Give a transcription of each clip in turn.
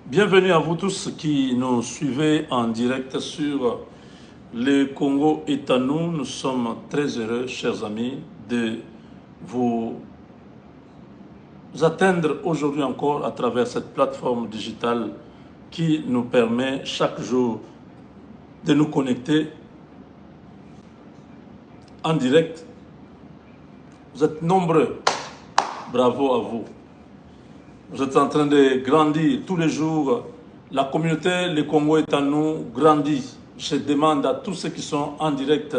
Bienvenue à vous tous qui nous suivez en direct sur le Congo est à nous. Nous sommes très heureux, chers amis, de vous atteindre aujourd'hui encore à travers cette plateforme digitale qui nous permet chaque jour de nous connecter en direct. Vous êtes nombreux. Bravo à vous. Vous êtes en train de grandir tous les jours. La communauté, le Congo est à nous, grandit. Je demande à tous ceux qui sont en direct,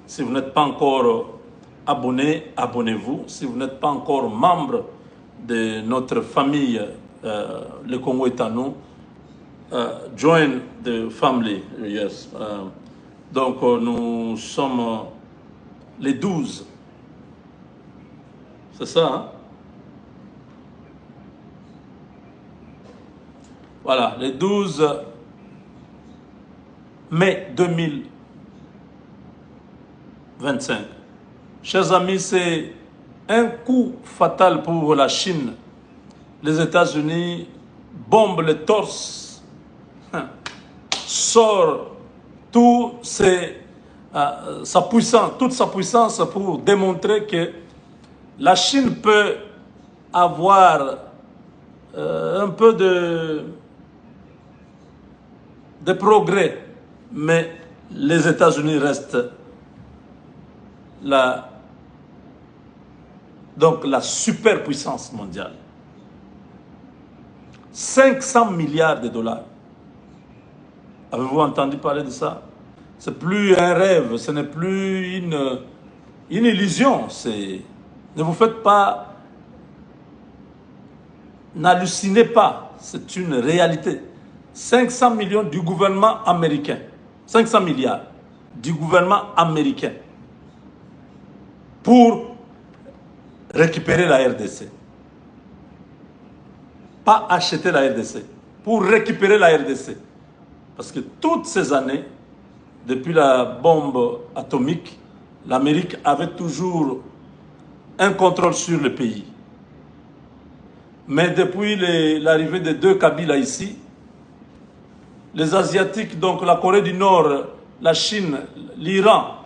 si vous n'êtes pas encore abonné, abonnez-vous. Si vous n'êtes pas encore membre de notre famille, le Congo est à nous, join the family, yes. Donc nous sommes les 12. C'est ça, hein? Voilà, le 12 mai 2025. Chers amis, c'est un coup fatal pour la Chine. Les États-Unis bombent le torse, sort toute sa puissance pour démontrer que la Chine peut avoir un peu de progrès, mais les États-Unis restent la superpuissance mondiale. 500 milliards de dollars. Avez-vous entendu parler de ça? C'est plus un rêve, ce n'est plus une illusion. Ne vous faites pas, n'hallucinez pas, c'est une réalité. 500 millions du gouvernement américain, 500 milliards du gouvernement américain pour récupérer la RDC. Pas acheter la RDC, pour récupérer la RDC. Parce que toutes ces années, depuis la bombe atomique, l'Amérique avait toujours un contrôle sur le pays. Mais depuis l'arrivée des deux Kabila ici, les Asiatiques, donc la Corée du Nord, la Chine, l'Iran,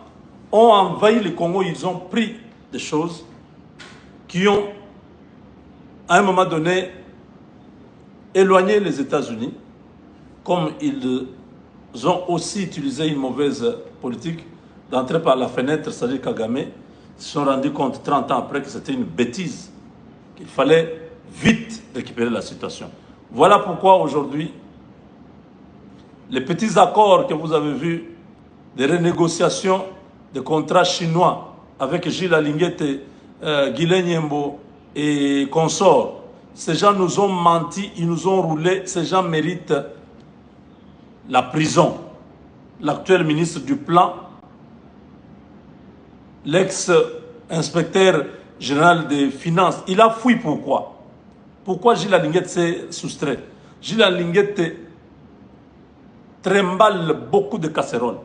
ont envahi le Congo. Ils ont pris des choses qui ont, à un moment donné, éloigné les États-Unis, comme ils ont aussi utilisé une mauvaise politique d'entrer par la fenêtre, c'est-à-dire Kagame, ils se sont rendus compte 30 ans après que c'était une bêtise, qu'il fallait vite récupérer la situation. Voilà pourquoi aujourd'hui, les petits accords que vous avez vus, des renégociations de contrats chinois avec Gilles Alinguette, Guilain Nyembo et consorts, ces gens nous ont menti, ils nous ont roulé, ces gens méritent la prison. L'actuel ministre du Plan, l'ex-inspecteur général des Finances, il a fui pourquoi? Pourquoi Gilles Alinguette s'est soustrait? Gilles Alinguette trimballe beaucoup de casseroles.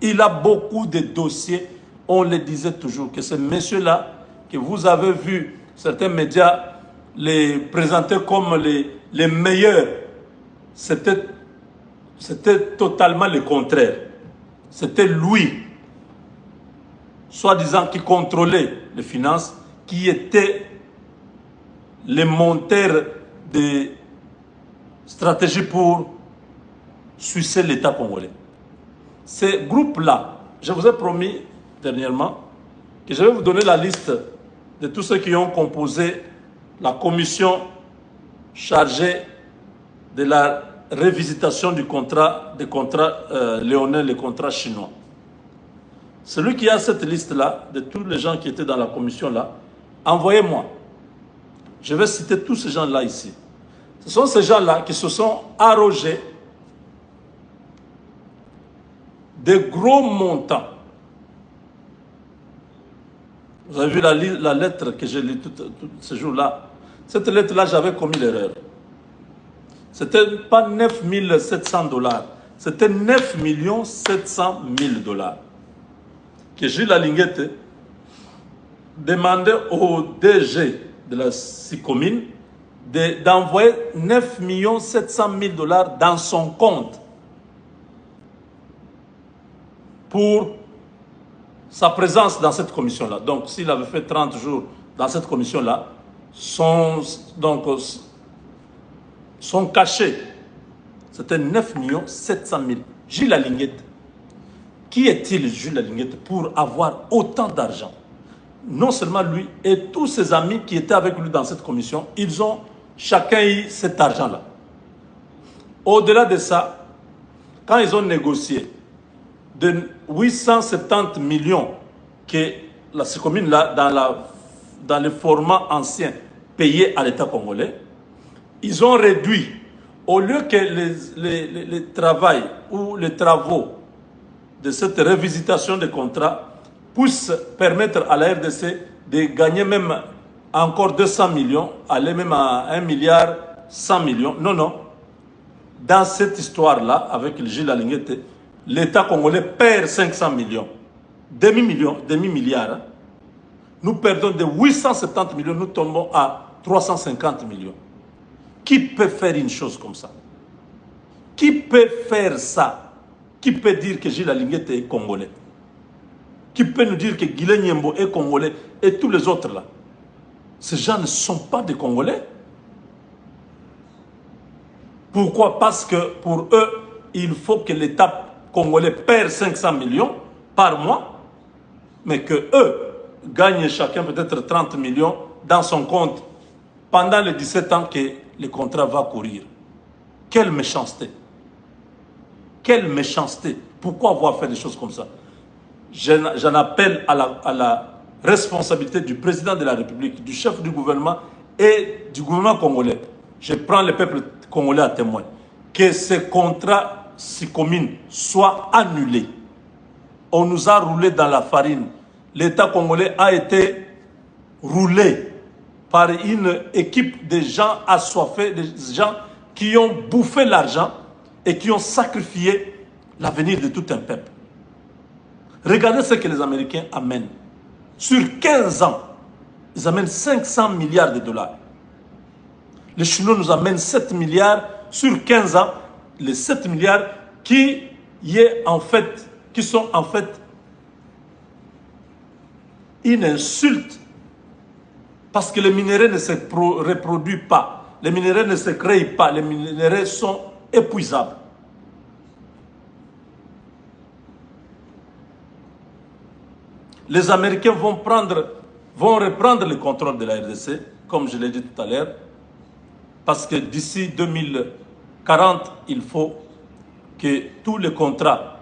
Il a beaucoup de dossiers. On le disait toujours que ces messieurs-là, que vous avez vu certains médias les présenter comme les meilleurs, c'était totalement le contraire. C'était lui, soi-disant, qui contrôlait les finances, qui était le monteur de stratégie pour sucer l'État congolais. Ces groupes-là, je vous ai promis dernièrement que je vais vous donner la liste de tous ceux qui ont composé la commission chargée de la révisitation des contrats léonins, les contrats chinois. Celui qui a cette liste-là, de tous les gens qui étaient dans la commission-là, envoyez-moi. Je vais citer tous ces gens-là ici. Ce sont ces gens-là qui se sont arrogés de gros montants. Vous avez vu la lettre que j'ai lue tout ce jour-là. Cette lettre-là, j'avais commis l'erreur. C'était pas 9 700 dollars. C'était 9 700 000 dollars. Que Gilles Alinguette demandait au DG de la SICOMINE d'envoyer 9 700 000 $ dans son compte pour sa présence dans cette commission-là. Donc, s'il avait fait 30 jours dans cette commission-là, son cachet, c'était 9 700 000. Gilles Alinguette. Qui est-il, Gilles Alinguette, pour avoir autant d'argent? Non seulement lui et tous ses amis qui étaient avec lui dans cette commission, ils ont chacun eu cet argent-là. Au-delà de ça, quand ils ont négocié de 870 millions que ces communes-là, dans le format ancien, payaient à l'État congolais, ils ont réduit, au lieu que les travaux de cette révisitation des contrats puissent permettre à la RDC de gagner même encore 200 millions, aller même à 1 milliard 100 millions. Non, non. Dans cette histoire-là, avec Gilles Alinguette, l'État congolais perd 500 millions. Demi-milliard. Hein. Nous perdons de 870 millions, nous tombons à 350 millions. Qui peut faire une chose comme ça? Qui peut faire ça? Qui peut dire que Gilles Alinguette est congolais? Qui peut nous dire que Guilé Niembo est congolais et tous les autres là? Ces gens ne sont pas des Congolais. Pourquoi? Parce que pour eux, il faut que l'État congolais perd 500 millions par mois, mais que eux gagnent chacun peut-être 30 millions dans son compte pendant les 17 ans que le contrat va courir. Quelle méchanceté! Quelle méchanceté! Pourquoi avoir fait des choses comme ça? J'en appelle à la responsabilité du président de la République, du chef du gouvernement et du gouvernement congolais. Je prends le peuple congolais à témoin. Que ces contrats si communes soient annulés. On nous a roulé dans la farine. L'État congolais a été roulé par une équipe de gens assoiffés, des gens qui ont bouffé l'argent et qui ont sacrifié l'avenir de tout un peuple. Regardez ce que les Américains amènent. Sur 15 ans, ils amènent 500 milliards de dollars. Les Chinois nous amènent 7 milliards sur 15 ans. Les 7 milliards qui sont en fait une insulte. Parce que les minéraux ne se reproduisent pas. Les minéraux ne se créent pas. Les minéraux sont épuisables. Les Américains vont reprendre le contrôle de la RDC, comme je l'ai dit tout à l'heure, parce que d'ici 2040, il faut que tous les contrats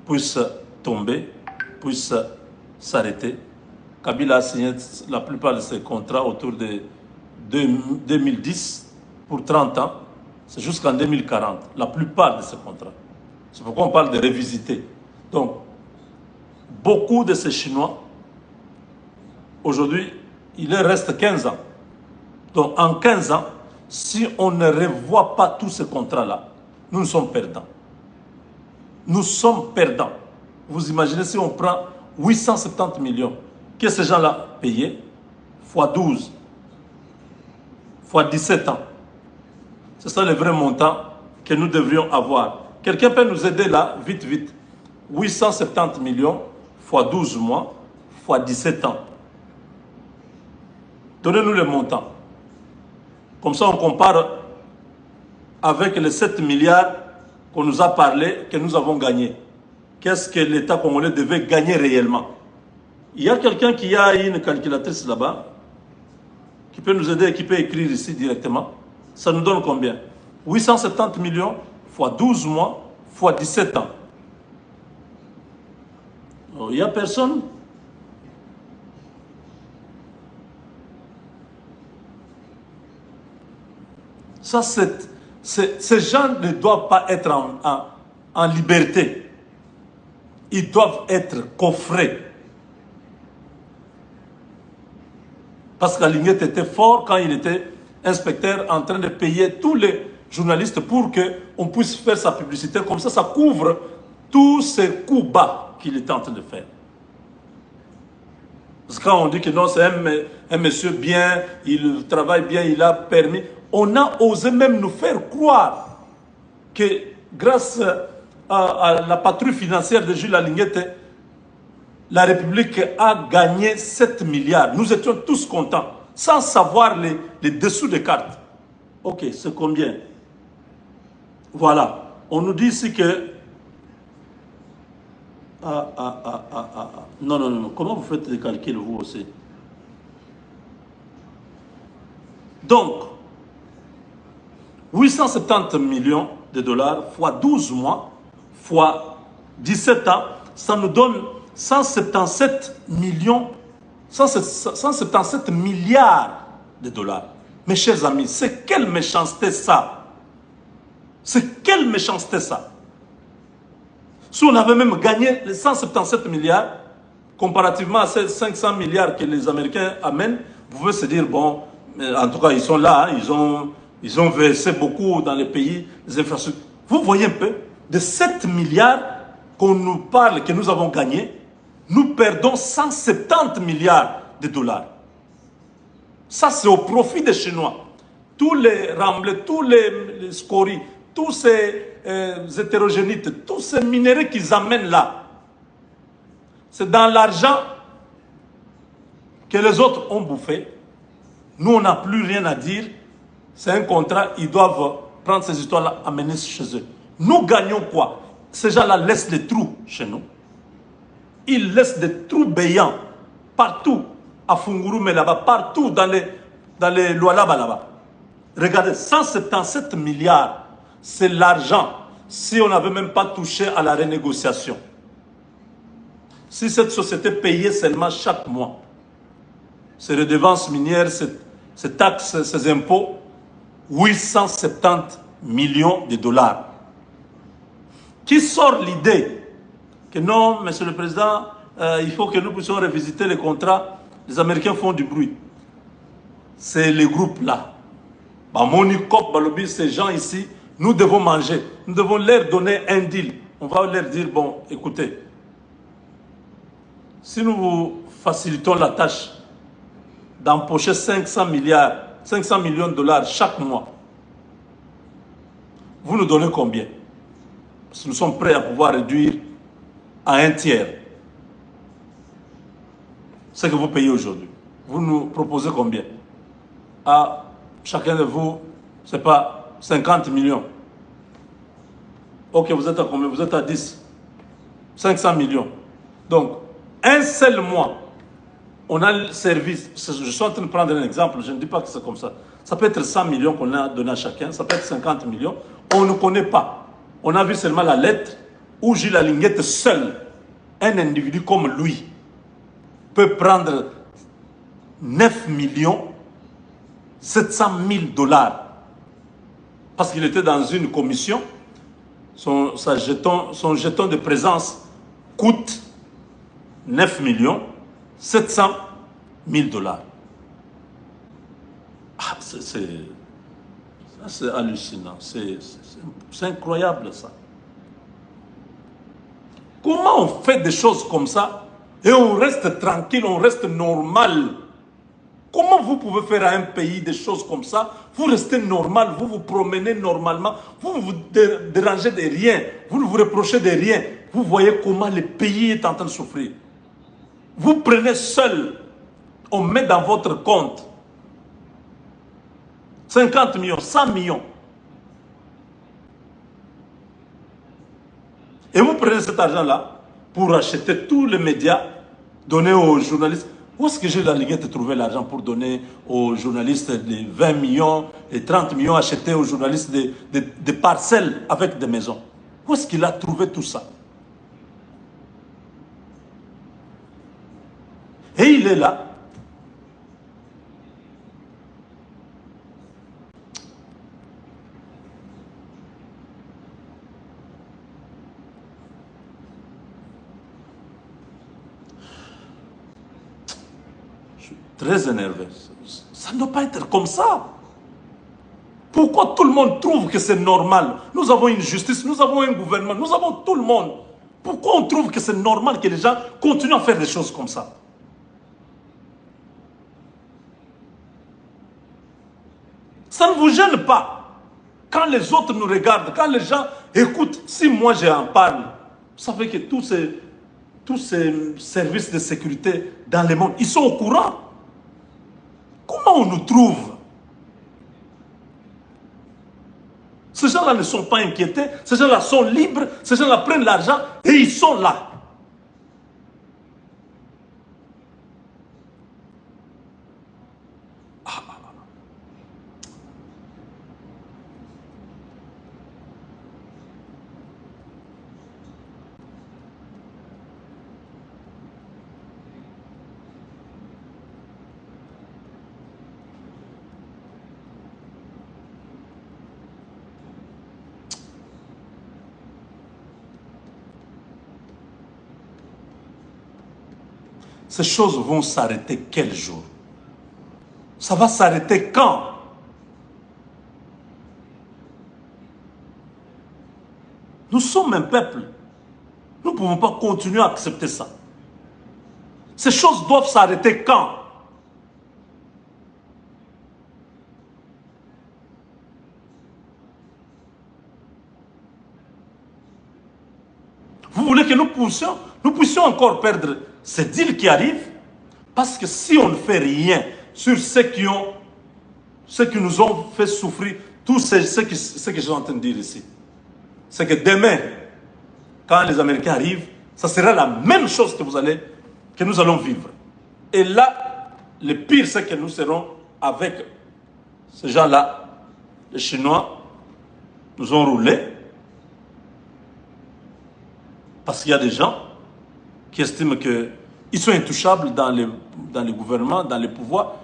puissent tomber, puissent s'arrêter. Kabila a signé la plupart de ces contrats autour de 2010 pour 30 ans. C'est jusqu'en 2040, la plupart de ces contrats. C'est pourquoi on parle de révisiter. Donc, beaucoup de ces Chinois, aujourd'hui, il leur reste 15 ans. Donc, en 15 ans, si on ne revoit pas tous ces contrats-là, nous sommes perdants. Nous sommes perdants. Vous imaginez si on prend 870 millions que ces gens-là payaient, fois 12, fois 17 ans. C'est ça le vrai montant que nous devrions avoir. Quelqu'un peut nous aider là, vite, vite. 870 millions fois 12 mois, fois 17 ans. Donnez-nous le montant. Comme ça, on compare avec les 7 milliards qu'on nous a parlé, que nous avons gagné. Qu'est-ce que l'État congolais devait gagner réellement? Il y a quelqu'un qui a une calculatrice là-bas, qui peut nous aider et qui peut écrire ici directement. Ça nous donne combien? 870 millions fois 12 mois fois 17 ans. Il n'y a personne. Ça, ces gens ne doivent pas être en liberté. Ils doivent être coffrés. Parce qu'Alinguette était fort quand il était inspecteur en train de payer tous les journalistes pour qu'on puisse faire sa publicité. Comme ça couvre tous ces coups bas qu'il était en train de faire. Parce que quand on dit que non, c'est un monsieur bien, il travaille bien, il a permis, on a osé même nous faire croire que grâce à la patrouille financière de Jules Alinguette, la République a gagné 7 milliards. Nous étions tous contents, sans savoir les dessous des cartes. Ok, c'est combien? Voilà. On nous dit ici que... Non, non, non. Comment vous faites les calculs, vous aussi? Donc, 870 millions de dollars fois 12 mois, fois 17 ans, ça nous donne 177 millions, 177 milliards de dollars. Mes chers amis, c'est quelle méchanceté ça? C'est quelle méchanceté ça? Si on avait même gagné les 177 milliards, comparativement à ces 500 milliards que les Américains amènent, vous pouvez se dire, bon, en tout cas, ils sont là, hein, ils ont versé beaucoup dans les pays, les infrastructures. Vous voyez un peu, de 7 milliards qu'on nous parle, que nous avons gagnés, nous perdons 170 milliards de dollars. Ça, c'est au profit des Chinois. Tous les remblais, tous les scories, tous ces hétérogénites, tous ces minéraux qu'ils amènent là, c'est dans l'argent que les autres ont bouffé. Nous, on n'a plus rien à dire. C'est un contrat, ils doivent prendre ces histoires-là, amener chez eux. Nous gagnons quoi? Ces gens-là laissent des trous chez nous. Ils laissent des trous béants partout, à Funguru, mais là-bas, partout dans les Lualaba là-bas. Regardez, 177 milliards, c'est l'argent si on n'avait même pas touché à la renégociation. Si cette société payait seulement chaque mois ses redevances minières, ses taxes, ses impôts, 870 millions de dollars. Qui sort l'idée que non, Monsieur le Président, il faut que nous puissions revisiter les contrats, les Américains font du bruit. C'est les groupes là. Moni, Kop, Balobi, ces gens ici, nous devons manger. Nous devons leur donner un deal. On va leur dire, bon, écoutez, si nous vous facilitons la tâche d'empocher 500 millions de dollars chaque mois, vous nous donnez combien? Parce que nous sommes prêts à pouvoir réduire à un tiers ce que vous payez aujourd'hui. Vous nous proposez combien? À chacun de vous, c'est pas 50 millions. Ok, vous êtes à combien? Vous êtes à 10. 500 millions. Donc, un seul mois, on a le service. Je suis en train de prendre un exemple, je ne dis pas que c'est comme ça. Ça peut être 100 millions qu'on a donné à chacun, ça peut être 50 millions. On ne connaît pas. On a vu seulement la lettre où Jules Alinguette seul, un individu comme lui, peut prendre 9 millions 700 000 dollars. Parce qu'il était dans une commission, son jeton de présence coûte 9 millions 700 000 dollars. Ah, c'est hallucinant, c'est incroyable ça. Comment on fait des choses comme ça et on reste tranquille, on reste normal? Comment vous pouvez faire à un pays des choses comme ça? Vous restez normal, vous vous promenez normalement, vous ne vous dérangez de rien, vous ne vous reprochez de rien. Vous voyez comment le pays est en train de souffrir. Vous prenez seul, on met dans votre compte 50 millions, 100 millions. Et vous prenez cet argent-là pour acheter tous les médias, donner aux journalistes. Où est-ce que j'ai la Ligue de trouver l'argent pour donner aux journalistes les 20 millions, les 30 millions, acheter aux journalistes des parcelles avec des maisons? Où est-ce qu'il a trouvé tout ça? Et il est là. Je suis très énervé. Ça ne doit pas être comme ça. Pourquoi tout le monde trouve que c'est normal? Nous avons une justice, nous avons un gouvernement, nous avons tout le monde. Pourquoi on trouve que c'est normal que les gens continuent à faire des choses comme ça? Ça ne vous gêne pas. Quand les autres nous regardent, quand les gens écoutent, si moi j'en parle, vous savez que tous ces services de sécurité dans le monde, ils sont au courant. Comment on nous trouve? Ces gens-là ne sont pas inquiétés, ces gens-là sont libres, ces gens-là prennent l'argent et ils sont là. Ces choses vont s'arrêter quel jour? Ça va s'arrêter quand? Nous sommes un peuple. Nous ne pouvons pas continuer à accepter ça. Ces choses doivent s'arrêter quand? Vous voulez que nous puissions encore perdre ces deals qui arrivent? Parce que si on ne fait rien sur ceux qui nous ont fait souffrir, ce que je suis en train de dire ici, c'est que demain, quand les Américains arrivent, ça sera la même chose que nous allons vivre. Et là, le pire, c'est que nous serons avec ces gens-là, les Chinois, nous ont roulé. Parce qu'il y a des gens qui estiment qu'ils sont intouchables dans les gouvernements, dans les pouvoirs.